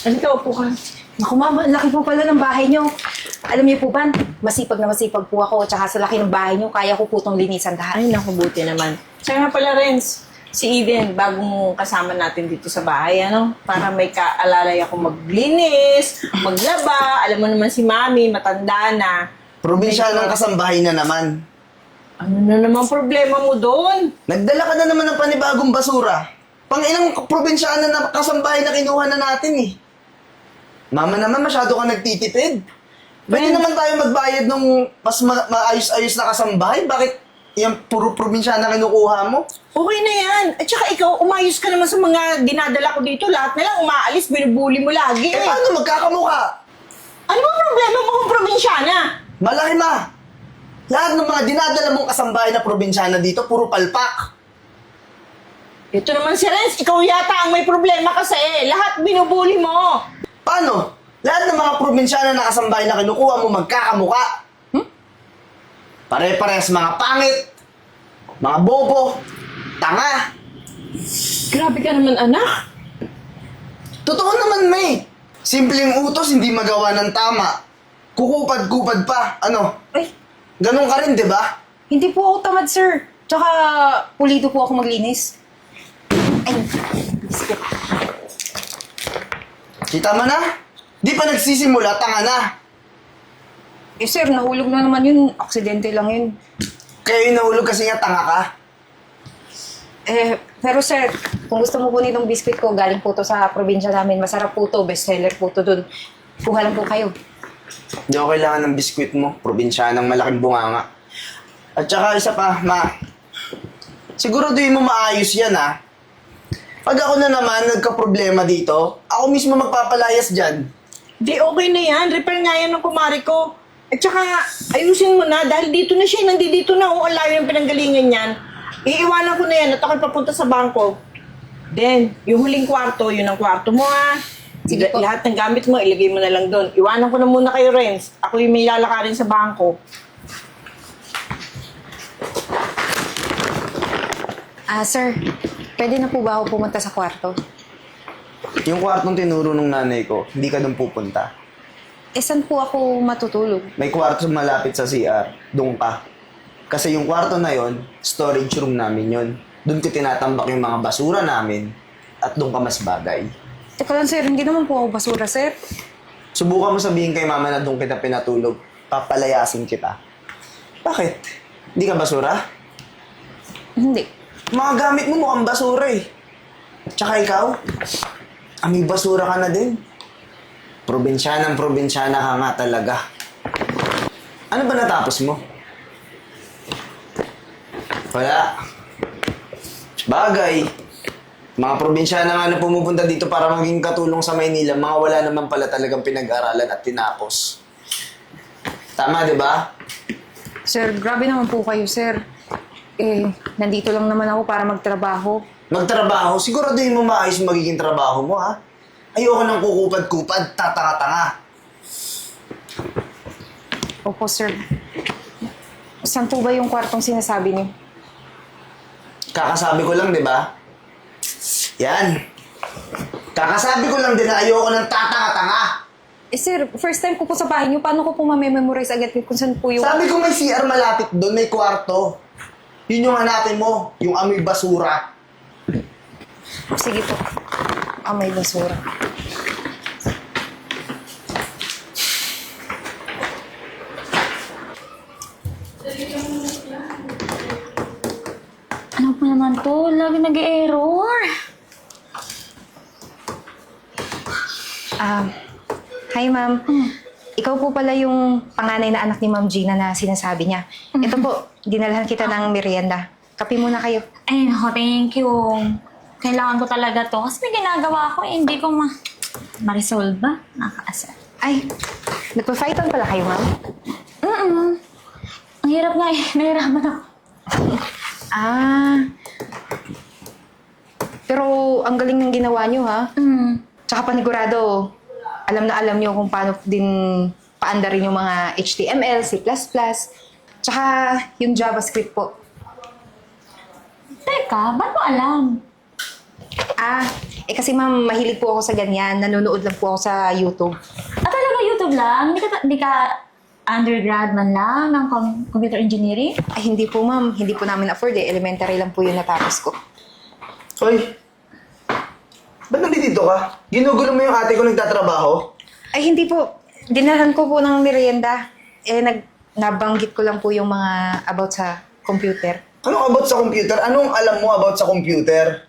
Halika, upo ka. Naku ma'am, ang laki po pala ng bahay niyo. Alam niyo po ba, masipag na masipag po ako. Tsaka sa laki ng bahay niyo, kaya ko po itong linisan lahat. Ay, naku, buti naman. Siya nga pala, Renz. Si Eden, bagong kasama natin dito sa bahay, ano? Para may kaalalay ako maglinis, maglaba. Alam mo naman si Mami, matanda na. Probinsyanang kasambahay na naman. Ano na naman problema mo doon? Nagdala ka na naman ng panibagong basura. Panginang probinsyana na kasambahay na kinuha na natin eh. Mama naman, masyado ka nagtitipid. Pwede Ben. naman tayo magbayad ng mas maayos-ayos na kasambahay. Bakit yung puro probinsyana kinukuha mo? Okay na yan. At saka ikaw, umayos ka naman sa mga dinadala ko dito. Lahat na lang umaalis, binubuli mo lagi Eh eh. paano magkakamukha? Ano ba problema mo kung probinsyana? Malaki ma! Lahat ng mga dinadala mong kasambahay na probinsyana dito, puro palpak. Ito naman si Renz, ikaw yata ang may problema kasi lahat binubuli mo. Paano? Lahat ng mga probinsyana na kasambahay na kinukuha mo magkakamukha. Pare-pares mga pangit, mga bobo, tanga. Grabe ka naman, anak. Totoo naman, May. Simpleng utos, hindi magawa ng tama. Kukupad-kupad pa. Ano? Ay, Ganon ka rin, di ba? hindi po ako tamad, sir. Tsaka, pulido po ako maglinis. Ay, biscuit. Kita mo na? Di pa nagsisimula, tanga na. Eh, sir, nahulog na naman yun. Aksidente lang yun. Kaya yung nahulog kasi nga tanga ka. Eh, pero sir, kung gusto mo po nitong biscuit ko, galing po to sa probinsya namin. Masarap po to, bestseller po to dun. Kuha lang po kayo. Hindi ako kailangan ng biskwit mo. Probinsyanang malaking bunganga. At saka isa pa, ma. Siguraduhin mo maayos yan, ha? Pag ako na naman nagka-problema dito, ako mismo magpapalayas dyan. Di okay na yan. Repair nga yan ng kumari ko. At saka, ayusin mo na dahil dito na siya. Nandito na. Ang layo ng pinanggalingan yan. Iiwanan ko na yan at ako'y papunta sa bangko. Then, yung huling kwarto, yun ang kwarto mo ha. Sige po. Lahat ng gamit mo, ilagay mo na lang doon. Iwanan ko na muna kayo, Renz. Ako yung may lalakarin sa bangko. Sir, pwede na po ba ako pumunta sa kwarto? Yung kwartong tinuro ng nanay ko, hindi ka doon pupunta. Eh, saan po ako matutulog? May kwarto malapit sa CR, doon ka. Kasi yung kwarto na yon, storage room namin yon. Doon ko tinatambak yung mga basura namin at doon ka mas bagay. Teka lang, sir, hindi naman po ako basura, sir. Subukan mo sabihin kay mama na doon kita pinatulog. Papalayasin kita. Bakit? Hindi ka basura? Hindi. Mga gamit mo mukhang basura eh. Tsaka ikaw, may basura ka na din. Probinsyanang probinsyana ka nga talaga. Ano ba natapos mo? Wala. Bagay. Mga probinsyana nga na pumupunta dito para maging katulong sa Maynila, mga wala naman pala talagang pinag-aralan at tinapos. Tama, di ba? Sir, grabe naman po kayo, sir. Eh, nandito lang naman ako para magtrabaho. Magtrabaho, siguraduhin mo maayos yung magiging trabaho mo, ha? Ayoko nang kukupad-kupad, tatanga-tanga. Opo, sir. Saan po ba yung kwartong sinasabi niyo? Kakasabi ko lang, di ba? Yan. Kakasabi ko lang din na ayoko ng tatanga-tanga. Eh, sir, first time ko po sa bahay niyo. Paano ko po mamememorize agad kung saan po yung... Sabi ko may CR malapit doon, may kwarto. Yun yung hanapin mo, yung amoy basura. Sige po. May basura. Ano pa naman to? Lagi nag-error. Hi, ma'am. Ikaw po pala yung panganay na anak ni Ma'am Gina na sinasabi niya. Ito po, dinalhan kita ng merienda. Kape muna kayo. Ay, nako, thank you. Kailangan ko talaga to. Kasi may ginagawa ko, hindi ko ma-resolve ba? Nakakaasar. Ay, nagpa-fighton pala kayo, ma'am? Ang hirap nga eh. Nahirapan ako. Pero ang galing ng ginawa niyo, ha? Tsaka panigurado, alam na alam niyo kung paano din paandarin yung mga HTML, C++, tsaka yung JavaScript po. Teka, ba't mo alam? Eh kasi ma'am, mahilig po ako sa ganyan. Nanonood lang po ako sa YouTube. Talaga YouTube lang? Hindi ka undergrad man lang ng computer engineering? Ay, hindi po ma'am. Hindi po namin afford eh. Elementary lang po yung natapos ko. Hoy, ba't nandito ka? Ginugulo mo yung ate ko nagtatrabaho? Ay, hindi po. Dinahan ko po ng merienda. Nabanggit ko lang po yung mga about sa computer. Anong about sa computer? Anong alam mo about sa computer?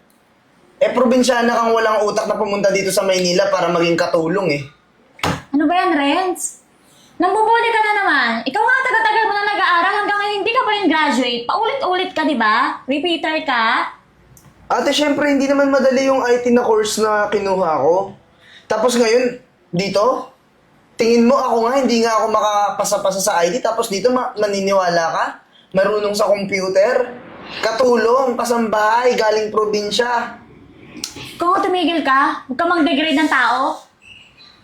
Probinsyana kang walang utak na pumunta dito sa Maynila para maging katulong eh. Ano ba yan, Renz? Nambubuli ka na naman. Ikaw nga taga-tagal mo na nag-aaral hanggang ngayon hindi ka pa rin graduate. Paulit-ulit ka, di ba? Repeater ka. Ate, syempre, hindi naman madali yung IT na course na kinuha ko. Tapos ngayon, dito, tingin mo ako nga, hindi nga ako makapasa-pasa sa IT. Tapos dito, maniniwala ka? Marunong sa computer? Katulong, kasambahay, galing probinsya. Kung tumigil ka, huwag ka mag-degrade ng tao.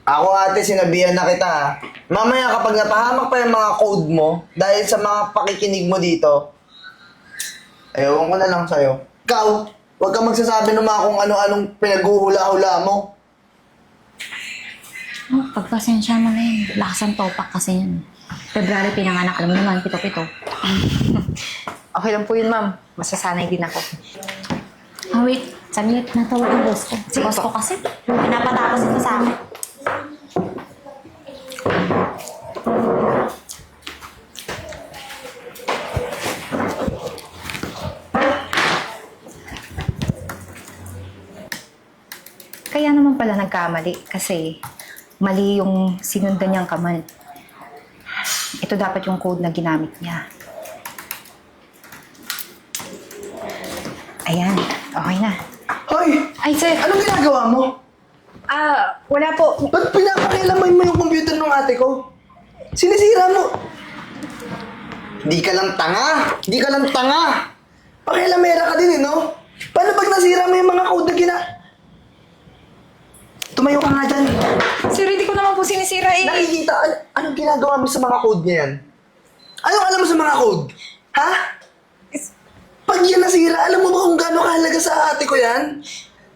Ako ate, sinabihan na kita ha. Mamaya kapag napahamak pa yung mga code mo, dahil sa mga pakikinig mo dito, ewan ko na lang sa'yo. Ikaw, huwag kang magsasabi ng mga kung ano-anong pinaghuhula-hula mo. Oh, pagpasensya mo na yun. Lakas ang topak kasi yan. February pinanganak, alam mo naman, pito-pito. Okay lang po yun, ma'am. Masasanay din ako. Oh, wait. Saglit, natawag ang boss ko. Si boss ko kasi, pinapatapos ito sa akin. Kaya naman pala nagkamali kasi mali yung sinundan niyang command. Ito dapat yung code na ginamit niya. Ayan, okay na. Hoy! Ay, sir. Anong ginagawa mo? Wala po. Ba't pinapakialaman mo yung computer ng ate ko? Sinisira mo. Di ka lang tanga. Di ka lang tanga. Pakialamera ka din eh, no? Paano pag nasira mo yung mga code na Tumayo ka nga dyan. Sir, hindi ko naman po sinisira eh. Nakikita, anong ginagawa mo sa mga code niya yan? Anong alam mo sa mga code? Ha? Pag yan nasira, alam mo ba kung gaano kahalaga sa ate ko yan?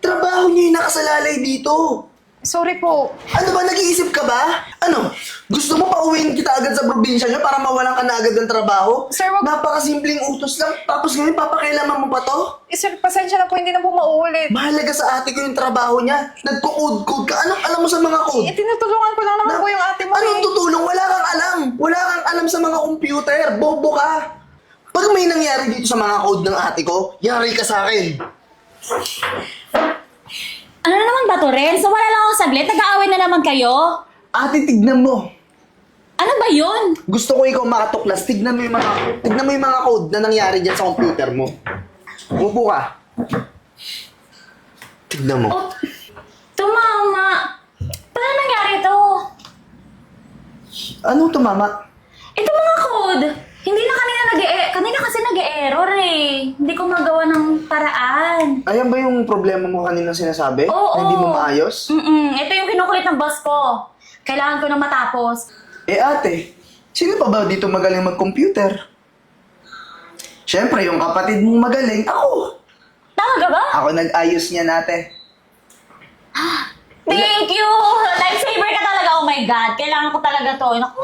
Trabaho niyo yung nakasalalay dito. Sorry po. Ano ba, nag-iisip ka ba? Ano, gusto mo pauwiin kita agad sa probinsya niyo para mawalan ka na agad ng trabaho? Sir, wag- Napakasimpleng utos lang, tapos ngayon papakailaman mo pa to? Sir, pasensya na po, hindi na po mauulit. Mahalaga sa ate ko yung trabaho niya. Nagko-code-code ka. Anong alam mo sa mga code? Tinutulungan ko lang naman po yung ate mo Anong tutulong? Wala kang alam. Wala kang alam sa mga computer. Bobo ka. Pag may nangyari dito sa mga code ng ate ko, yari ka sa akin. Ano na naman ba to, Renz? Wala lang ako saglit. Nag-aaway na naman kayo. Ate, tignan mo. Ano ba yun? Gusto ko ikaw makatuklas. Tignan mo yung mga code na nangyari dyan sa computer mo. Umupo ka. Tignan mo. Oh, tumama. Paano nangyari to? Anong tumama? Ito mga code. Hindi na kanina kasi nag-error eh. Hindi ko magawa ng paraan. Ayan ba yung problema mo kanina sinasabi? Oo. Na hindi mo maayos? Ito yung kinukulit ng boss ko. Kailangan ko na matapos. Ate, sino pa ba dito magaling mag-computer? Siyempre, yung kapatid mong magaling, ako. Talaga ba? Ako nag-ayos niya nate. Thank you! Lifesaver ka talaga. Oh my God. Kailangan ko talaga to. Naku.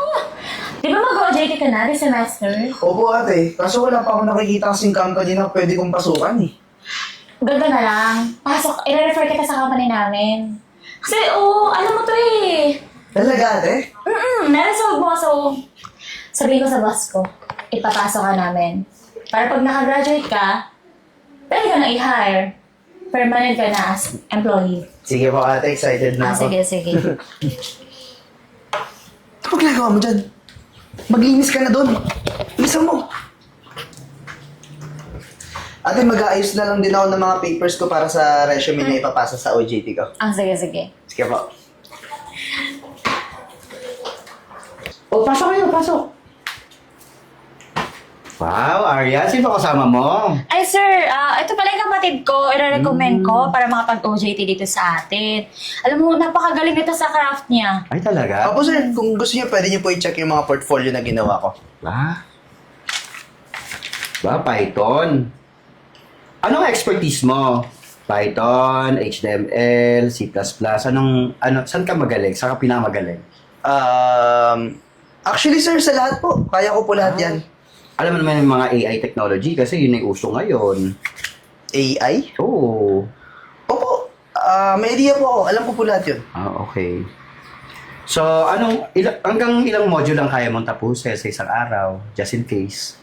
Di ba mag-OJT ka na this semester? Opo ate, kaso wala pa ako nakikita kasing company na pwede kong pasukan eh. Ganda na lang. Pasok, i-refer kita sa company namin. Kasi, alam mo to eh. Talaga ate? Na-resolve mo. So, sabihin ko sa boss ko, ipapasok ka namin. Para pag nakagraduate ka, pwede ka na i-hire. Permanent ka na as employee. Sige po ate, excited na ako. Sige. Ano ba ginagawa mo dyan? Maglinis ka na doon. Bilisan mo. Ate, mag-aayos na lang din ako ng mga papers ko para sa resume na ipapasa sa OJT ko. Sige. Sige po. Pasok kayo, pasok. Wow, Arya, sino kasama mo? Ay sir, ito pala yung kapatid ko. I-recommend ko para makapag-OJT dito sa atin. Alam mo, napakagaling nito sa craft niya. Ay, talaga? Opo sir, kung gusto niyo, pwede niyo po i-check yung mga portfolio na ginawa ko. Python. Anong expertise mo? Python, HTML, C++. Saan ka magaling? Saan ka pinamagaling? Actually, sir, sa lahat po. Kaya ko po lahat yan. Alam mo naman yung mga AI technology kasi yun yung uso ngayon. AI? Oo. Opo. May idea po ako. Alam ko po lahat yun. Okay. So, hanggang ilang module lang kaya mong tapusin sa isang araw, just in case?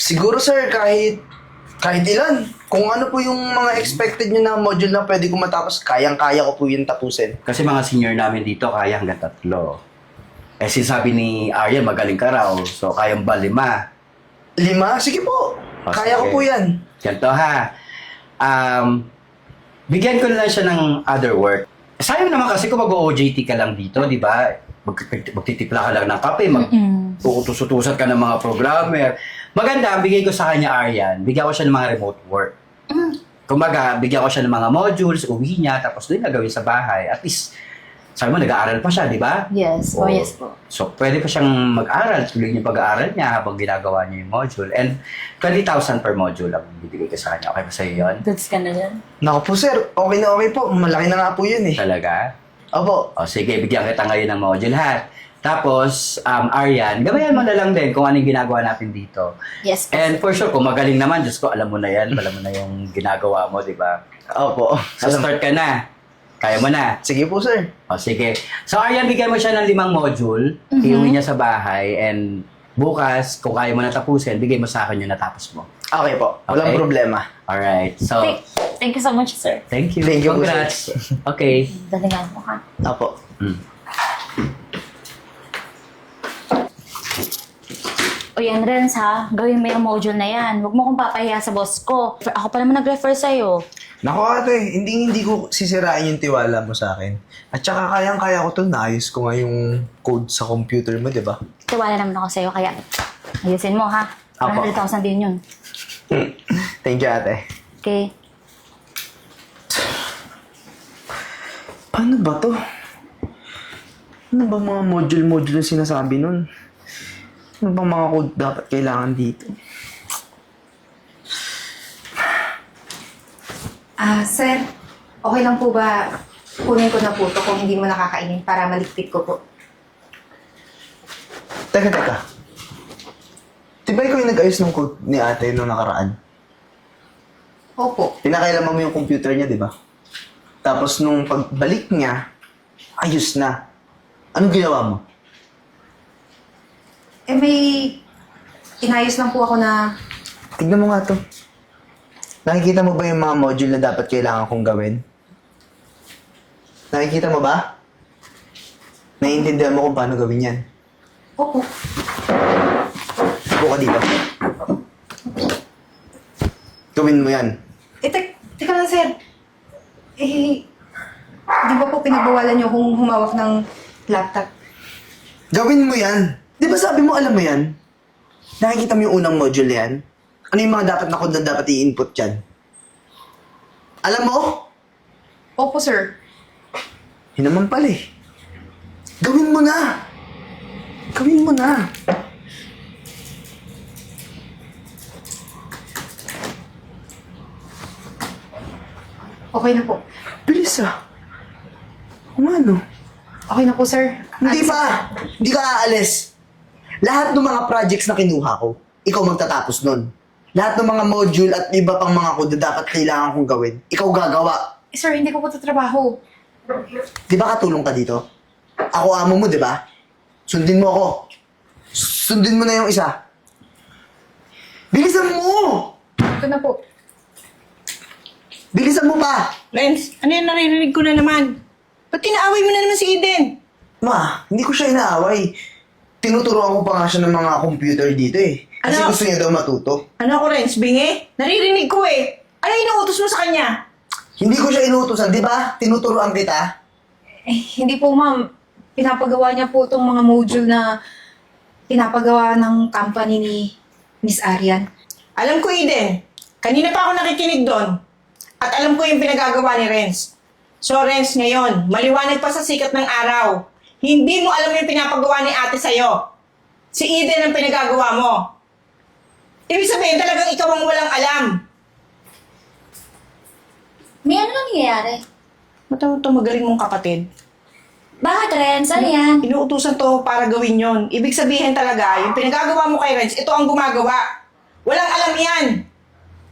Siguro, sir, kahit ilan. Kung ano po yung mga expected nyo na module na pwede ko matapos, kayang-kaya ko po yun tapusin. Kasi mga senior namin dito, kaya hanggang 3. Eh, sinasabi ni Aryan, magaling ka raw. So, kayang ba 5? 5? Sige po. Oh, Kaya ko sige. po yan. Ganito ha. Bigyan ko na lang siya ng other work. Sayang naman kasi kung mag-OJT ka lang dito, di ba? Magtitipla ka lang ng kape, utus-utusan ka ng mga programmer. Maganda, bigay ko sa kanya, Aryan, bigyan ko siya ng mga remote work. Kumbaga, bigyan ko siya ng mga modules, uwi niya, tapos doon na gawin sa bahay. At least, sabi mo, nag-aaral pa siya, di ba? Yes. Oo. Yes po. So, pwede pa siyang mag-aral, tuloy niya pag-aaral niya habang ginagawa niya yung module. And 20,000 per module ang bibigay ko sa kanya. Okay ba sa'yo yun? Goods ka na dyan. Naku po, sir. Okay na okay po. Malaki na nga po yun eh. Talaga? Opo. O sige, bigyan kita ngayon ng module ha. Tapos, Aryan, gabayan mo na lang din kung anong ginagawa natin dito. Yes po. And for sure, kung magaling naman, Diyos ko, alam mo na yan. Alam mo na yung ginagawa mo, di ba? Opo. So, start ka na. Kaya mo na. Sige po, sir. O sige. So, Aryan, bigyan mo siya ng 5 module. Iuwi niya sa bahay. And bukas, kung kaya mo na tapusin, bigay mo sa akin yung natapos mo. Okay po. Walang Okay. problema. Alright. So, Thank you so much, sir. thank you. Thank you po, Congrats. Okay. Dalingan mo ka. Opo. O yan, Renz ha, gawin mo yung module na yan. Huwag mo kong papahiya sa boss ko. Ako pa naman nag-refer sa'yo. Naku ate, hindi ko sisirain yung tiwala mo sa akin. At saka kayang-kaya ko to, naayos ko nga yung code sa computer mo, di ba? Tiwala naman ako sa'yo, kaya ayusin mo ha. Apo. 100,000 din yun. Thank you, ate. Okay. Paano ba to? Ano ba mga module-module na sinasabi nun? Ano bang mga code dapat kailangan dito? Sir, okay lang po ba kunin ko na po ito kung hindi mo nakakainin para maligpit ko po? Teka. Di ba ikaw yung nag-ayos ng code ni ate nung nakaraan? Opo. Pinakailaman mo yung computer niya, di ba? Tapos nung pagbalik niya, ayos na. Anong ginawa mo? May inayos lang po ako na Tignan mo nga to. Nakikita mo ba yung mga module na dapat kailangan kong gawin? Nakikita mo ba? Naiintindihan mo kung paano gawin yan. opo. Upo ka dito. Gawin mo yan. Teka lang, sir. Di ba po pinagbawalan niyo kung humawak ng laptop? Gawin mo yan. Di ba sabi mo alam mo yan? Nakikita mo yung unang module yan? Ano yung mga dapat na code na dapat i-input yan? Alam mo? Opo, sir. Yun naman pala eh. Gawin mo na! Gawin mo na! Okay na po. Bilis ah. Kung ano? Okay na po, sir. Hindi pa! Hindi ka aalis. Lahat ng mga projects na kinuha ko, ikaw magtatapos nun. Lahat ng mga module at iba pang mga code na dapat kailangan kong gawin, ikaw gagawa. Sir, hindi ko po tatrabaho. Di ba katulong ka dito? Ako amo mo, di ba? Sundin mo ako. Sundin mo na yung isa. Bilisan mo! Ito na po. Bilisan mo pa! Renz, ano yung naririnig ko na naman? Ba't tinaaway mo na naman si Eden? Ma, hindi ko siya inaaway. Tinuturoan ko pa nga siya ng mga computer dito eh. Kasi Ano? gusto niya daw matuto. Ano ako, Renz? Bingi? Naririnig ko eh. Ano yung inuutos mo sa kanya? Hindi ko siya inuutosan, di ba? Tinuturoan kita. Hindi po, ma'am. Pinapagawa niya po itong mga module na pinapagawa ng company ni Miss Arian. Alam ko, Eden. Kanina pa ako nakikinig doon. At alam ko yung pinagagawa ni Renz. So, Renz, ngayon, maliwanag pa sa sikat ng araw. Hindi mo alam yung pinapagawa ni ate sa'yo. Si Eden ang pinagagawa mo. Ibig sabihin, talagang ikaw ang walang alam. nangyayari? Ba't ito magaling mong kapatid? Bakit, Renz? Ano yan? Inuutusan to para gawin yon. Ibig sabihin talaga, yung pinagagawa mo kay Renz, ito ang gumagawa. Walang alam yan.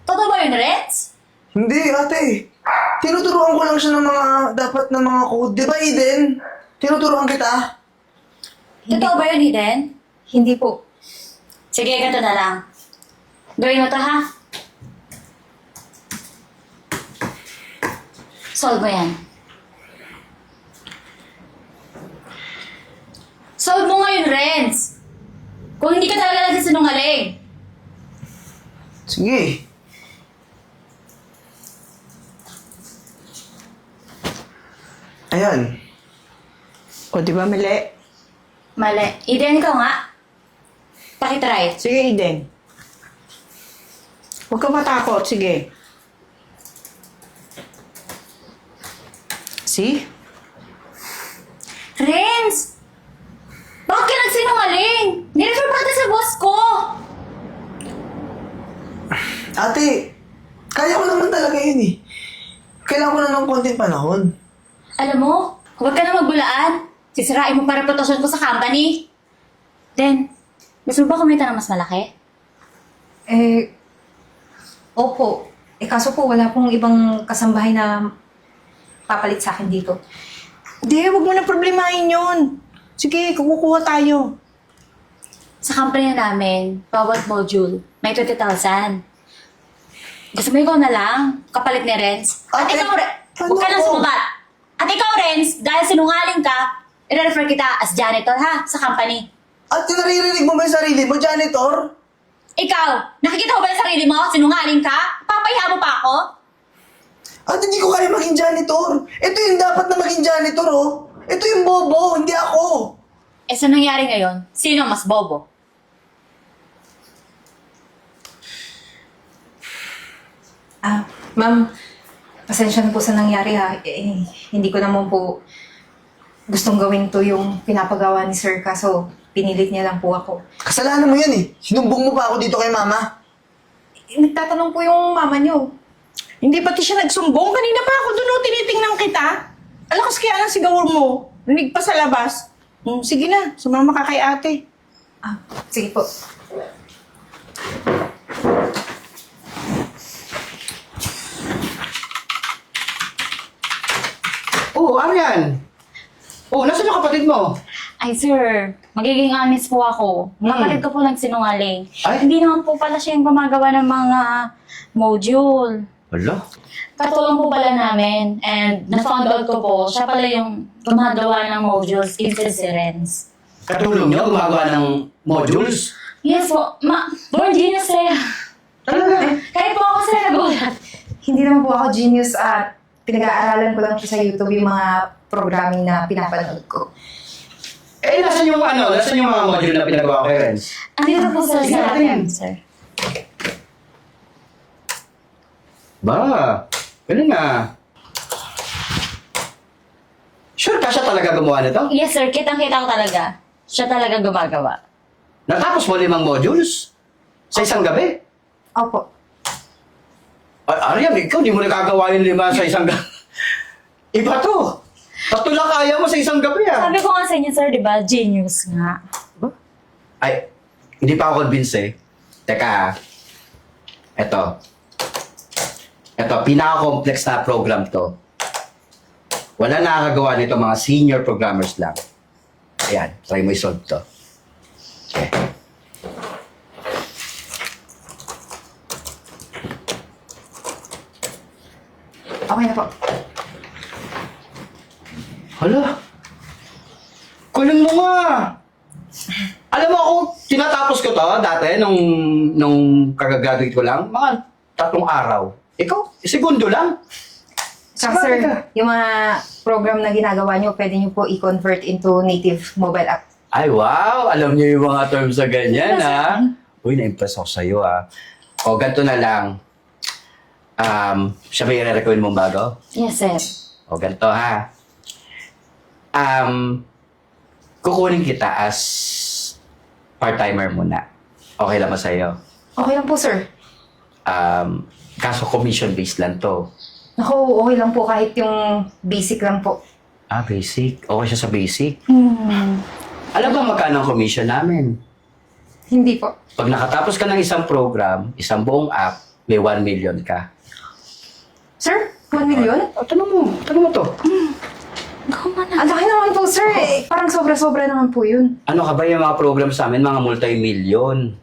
Totoo ba yun, Renz? Hindi, ate. Tinuturuan ko lang siya ng mga dapat na mga code. Di ba, Eden? Tinuturuan kita. Totoo ba yun, Eden? Hindi po. Sige, ganito na lang. Gawin mo to, ha? Solve mo yan. Solve mo ngayon, Renz! Kung hindi ka talaga nagsisinungaling. Sige. Ayan. O, di ba, mali? Mali. Eden, ikaw nga. Pakitry. Sige, Eden. Huwag ka matakot. Sige. See? Renz! Bakit ka nagsinungaling? Nirefer pa kita sa boss ko! Ate, kaya ko naman talaga yun eh. Kailangan ko na ng konting panahon. Alam mo, huwag ka na magbulaan. Sisirain mo pa reputasyon ko sa company. Then, gusto mo ba kumita ng mas malaki? Opo. Kaso po, wala pong ibang kasambahay na papalit sa akin dito. Hindi, huwag mo na problemahin yun. Sige, kukuha tayo. Sa company namin, bawat module, may 20,000. Gusto mo ikaw na lang, kapalit ni Renz? At Ate, ikaw, ano huwag ka nang ko? sumabat. At ikaw, Renz, dahil sinungaling ka, i-refer kita as janitor, ha, sa company. Ate, naririnig mo ba yung sarili mo, janitor? Ikaw, nakikita mo ba yung sarili mo? Sinungaling ka? Papahiya mo pa ako? Ate, hindi ko kaya maging janitor. Ito yung dapat na maging janitor, oh. Ito yung bobo, hindi ako. Eh, sa nangyari ngayon, sino mas bobo? Ma'am, pasensya na po sa nangyari ha. Hindi ko naman po gustong gawin to yung pinapagawa ni Sir, kaso pinilit niya lang po ako. Kasalanan mo yan eh. Sinumbong mo pa ako dito kay mama. Nagtatanong po yung mama niyo. Hindi pati siya nagsumbong. Kanina pa ako doon, tinitingnan kita. Alakas kaya lang sigaw mo. Rinig pa sa labas. Sige na, sumama ka kay ate. Sige po. Oh, Arian! Oh, nasaan yung kapatid mo? Ay, sir, magiging honest po ako. Kapatid ko po nagsinungaling. Ay? Hindi naman po pala siya yung gumagawa ng mga module. Wala. Katulong po pala namin. And na-found out ko po, siya pala yung gumagawa ng modules instead si Renz. Katulong niyo gumagawa ng modules? Yes po, born genius eh. Talaga? Kahit po ako sila nagulat. Hindi naman po ako genius at pinag-aaralan ko lang po sa YouTube yung mga programming na pinapanood ko. Eh, nasaan yung nasaan yung mga module na pinagawa kay Renz? Andito po sa Tingnan natin, natin. sir. Ba, ganun nga. Sure ka siya talaga gumawa nito? Yes, sir. Kitang-kita ko talaga. Siya talaga gumagawa. Natapos mo 5 modules? Sa isang gabi? Opo. Arian, ikaw di mo nakagawa yung 5 sa isang gabi. Iba to. 3 lang kaya mo sa isang gabi Sabi ko nga sa inyo, sir, di ba? Genius nga. Ay, hindi pa ako convinced eh. Teka, eto. Eto, pinaka-complex na program to. Wala nakakagawa nito, mga senior programmers lang. Ayan, try mo i-solve to. Okay. Okay na po. Hala, kunin mo nga. Alam mo ako, tinatapos ko to dati, nung kagagraduate ko lang, mga 3 araw. Ikaw, segundo lang. Saka sir, yung mga program na ginagawa nyo, pwede nyo po i-convert into native mobile app. Ay, wow! Alam niyo yung mga terms na ganyan, ha? Uy, na-impress ako sa'yo, ha? O, ganito na lang. Siya ba yung recommend mong bago? Yes, sir. O, ganito, ha? Kukunin kita as part-timer muna. Okay lang ba sa'yo? Okay lang po sir. Kaso commission-based lang to. Ako, okay lang po kahit yung basic lang po. Ah, basic. Okay siya sa basic. Alam ba magkano ang commission namin? Hindi po. Pag nakatapos ka ng isang program, isang buong app, may 1 million ka. Sir, 1 million? Tanong mo to. Ang laki naman po, sir. Parang sobra-sobra naman po yun. Ano ka ba yung mga programs namin, mga multi-million.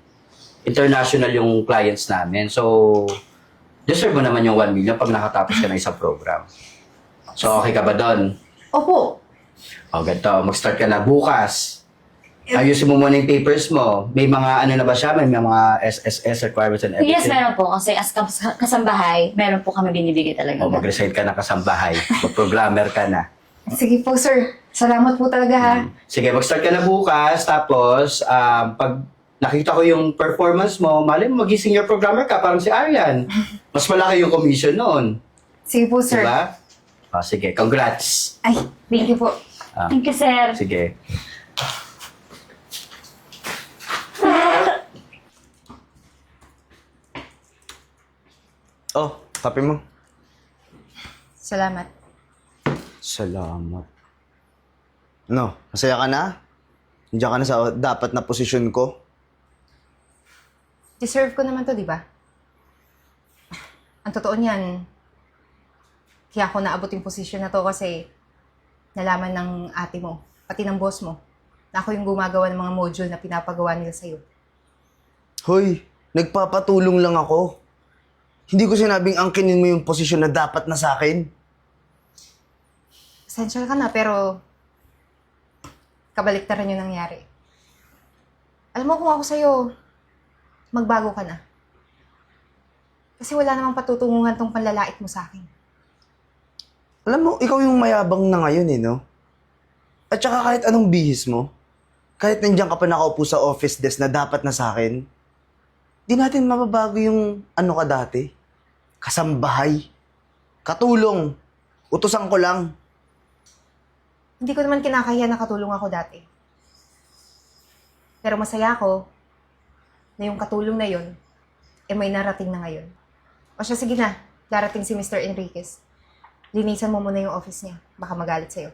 International yung clients namin. So, deserve mo naman yung 1 million pag nakatapos ka ng isang program. So, okay ka ba doon? Opo. O, ganito. Mag-start ka na bukas. Ayusin mo muna yung papers mo. May mga ano na ba siya? May mga SSS requirements and everything? Yes, meron po. Kasi as kasambahay, meron po kami binibigay talaga. O, mag-resign ka na kasambahay. Mag-programmer ka na. Sige po, sir. Salamat po talaga, ha. Sige, mag-start ka na bukas. Tapos, pag nakita ko yung performance mo, mali mo, maging senior programmer ka, parang si Arian. Mas malaki yung commission noon. Sige po, sir. Diba? O, sige, congrats. Ay, thank you po. Thank you, sir. Sige. Oh, kape mo. Salamat. Salamat. No, masaya ka na? Nandiyan ka na sa dapat na posisyon ko? Deserve ko naman to, di ba? Ang totoo niyan, kaya ako naabot yung posisyon na to kasi nalaman ng ate mo, pati ng boss mo, na ako yung gumagawa ng mga module na pinapagawa nila sa'yo. Hoy, nagpapatulong lang ako. Hindi ko sinabing angkinin mo yung posisyon na dapat na sa akin. Essential ka na, pero kabaliktaran yung nangyari. Alam mo kung ako sa'yo, magbago ka na. Kasi wala namang patutunguhan tong panlalait mo sa akin. Alam mo, ikaw yung mayabang na ngayon eh, no? At saka kahit anong bihis mo, kahit nandiyan ka pa nakaupo sa office desk na dapat na sa akin, di natin mababago yung ano ka dati. Kasambahay. Katulong. Utusan ko lang. Hindi ko naman kinakahiya na katulong ako dati. Pero masaya ako na yung katulong na yun, may narating na ngayon. O siya, sige na. Darating si Mr. Enriquez. Linisan mo muna yung office niya. Baka magalit sa'yo.